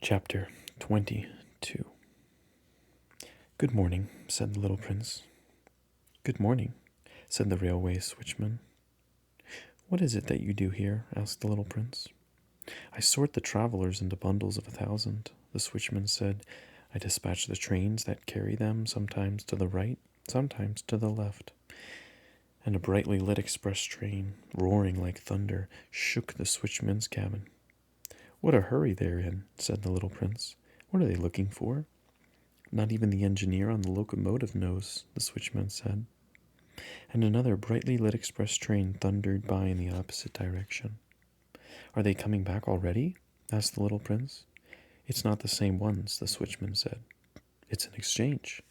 Chapter 22. "Good morning," said the little prince. "Good morning," said the railway switchman. "What is it that you do here?" asked the little prince. "I sort the travelers into bundles of 1,000, the switchman said. "I dispatch the trains that carry them, sometimes to the right, sometimes to the left." And a brightly lit express train, roaring like thunder, shook the switchman's cabin. "What a hurry they're in," said the little prince. "What are they looking for?" "Not even the engineer on the locomotive knows," the switchman said. And another brightly lit express train thundered by in the opposite direction. "Are they coming back already?" asked the little prince. "It's not the same ones," the switchman said. "It's an exchange."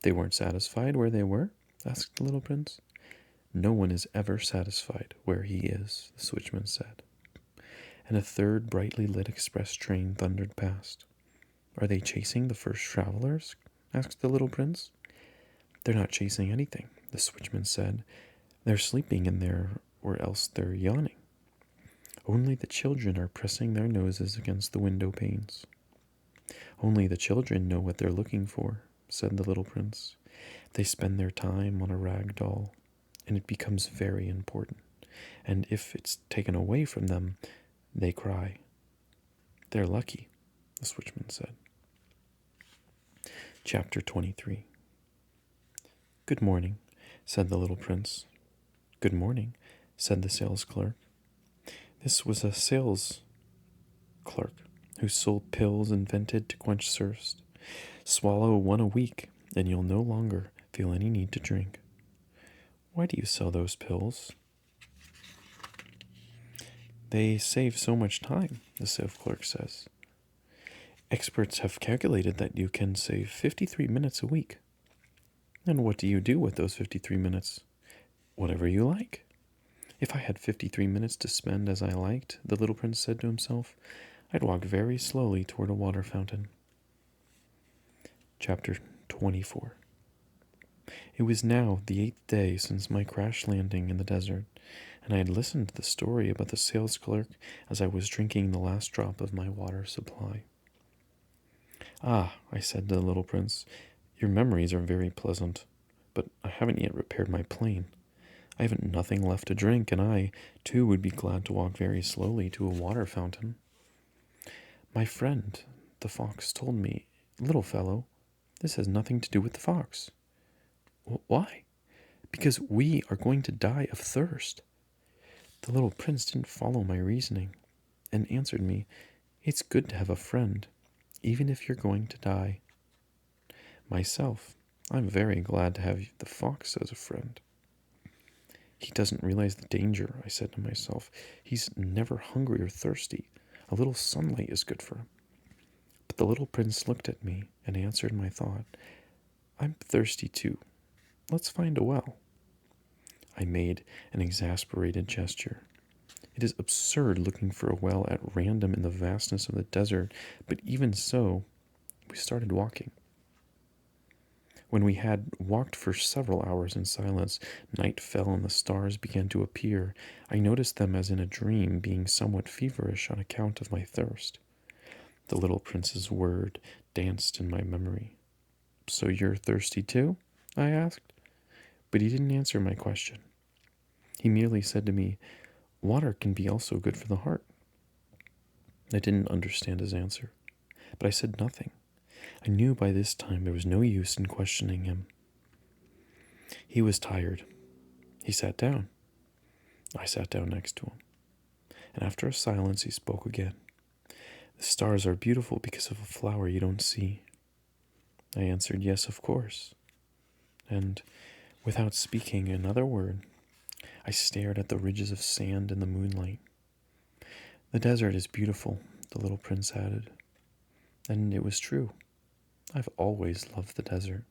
"They weren't satisfied where they were?" asked the little prince. "No one is ever satisfied where he is," the switchman said. And a third brightly lit express train thundered past. "Are they chasing the first travelers?" asked the little prince. "They're not chasing anything," the switchman said. "They're sleeping in there, or else they're yawning. Only the children are pressing their noses against the window panes." "Only the children know what they're looking for," said the little prince. "They spend their time on a rag doll, and it becomes very important. And if it's taken away from them, they cry." "They're lucky," the switchman said. Chapter 23. "Good morning," said the little prince. "Good morning," said the sales clerk. This was a sales clerk who sold pills invented to quench thirst. "Swallow one a week, and you'll no longer feel any need to drink." "Why do you sell those pills?" "They save so much time," the sales clerk says. "Experts have calculated that you can save 53 minutes a week." "And what do you do with those 53 minutes?" "Whatever you like." "If I had 53 minutes to spend as I liked," the little prince said to himself, "I'd walk very slowly toward a water fountain." Chapter 24. It was now the 8th day since my crash landing in the desert, and I had listened to the story about the sales clerk as I was drinking the last drop of my water supply. "Ah," I said to the little prince, "your memories are very pleasant, but I haven't yet repaired my plane. I haven't nothing left to drink, and I, too, would be glad to walk very slowly to a water fountain." "My friend, the fox, told me, 'Little fellow, this has nothing to do with the fox.'" "Why?" "Because we are going to die of thirst." The little prince didn't follow my reasoning, and answered me, "It's good to have a friend, even if you're going to die." Myself, I'm very glad to have the fox as a friend. "He doesn't realize the danger," I said to myself. "He's never hungry or thirsty. A little sunlight is good for him." But the little prince looked at me and answered my thought. "I'm thirsty too. Let's find a well." I made an exasperated gesture. It is absurd looking for a well at random in the vastness of the desert, but even so, we started walking. When we had walked for several hours in silence, night fell and the stars began to appear. I noticed them as in a dream, being somewhat feverish on account of my thirst. The little prince's word danced in my memory. "So you're thirsty too?" I asked. But he didn't answer my question. He merely said to me, "Water can be also good for the heart." I didn't understand his answer, but I said nothing. I knew by this time there was no use in questioning him. He was tired. He sat down. I sat down next to him. And after a silence, he spoke again. "The stars are beautiful because of a flower you don't see." I answered, "Yes, of course." And, without speaking another word, I stared at the ridges of sand in the moonlight. "The desert is beautiful," the little prince added. And it was true. I've always loved the desert.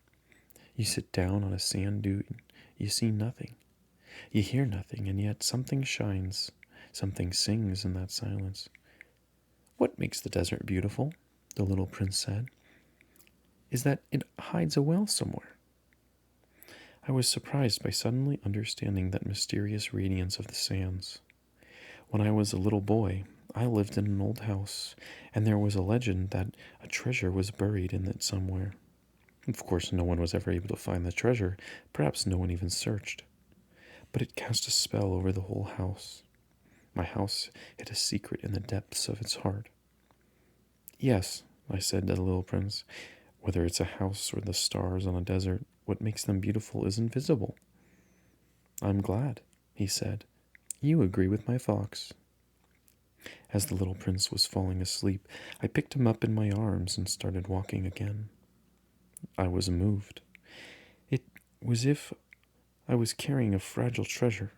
You sit down on a sand dune, you see nothing. You hear nothing, and yet something shines, something sings in that silence. "What makes the desert beautiful," the little prince said, "is that it hides a well somewhere." I was surprised by suddenly understanding that mysterious radiance of the sands. When I was a little boy, I lived in an old house, and there was a legend that a treasure was buried in it somewhere. Of course, no one was ever able to find the treasure. Perhaps no one even searched. But it cast a spell over the whole house. My house hid a secret in the depths of its heart. Yes, I said to the little prince, whether it's a house or the stars on a desert, what makes them beautiful is invisible. I'm glad, he said. You agree with my fox. As the little prince was falling asleep, I picked him up in my arms and started walking again. I was moved. It was as if I was carrying a fragile treasure.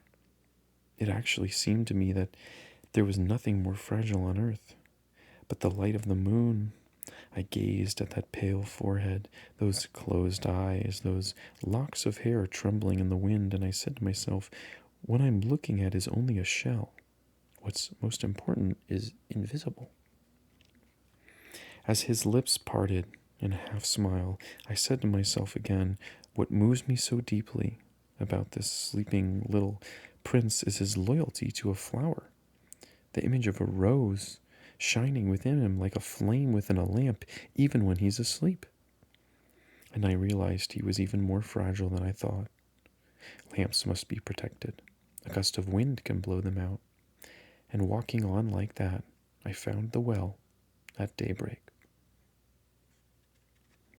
It actually seemed to me that there was nothing more fragile on earth but the light of the moon. I gazed at that pale forehead, those closed eyes, those locks of hair trembling in the wind, and I said to myself, what I'm looking at is only a shell. What's most important is invisible. As his lips parted in a half smile, I said to myself again, what moves me so deeply about this sleeping little prince is his loyalty to a flower, the image of a rose shining within him like a flame within a lamp, even when he's asleep. And I realized he was even more fragile than I thought. Lamps must be protected. A gust of wind can blow them out. And walking on like that, I found the well at daybreak.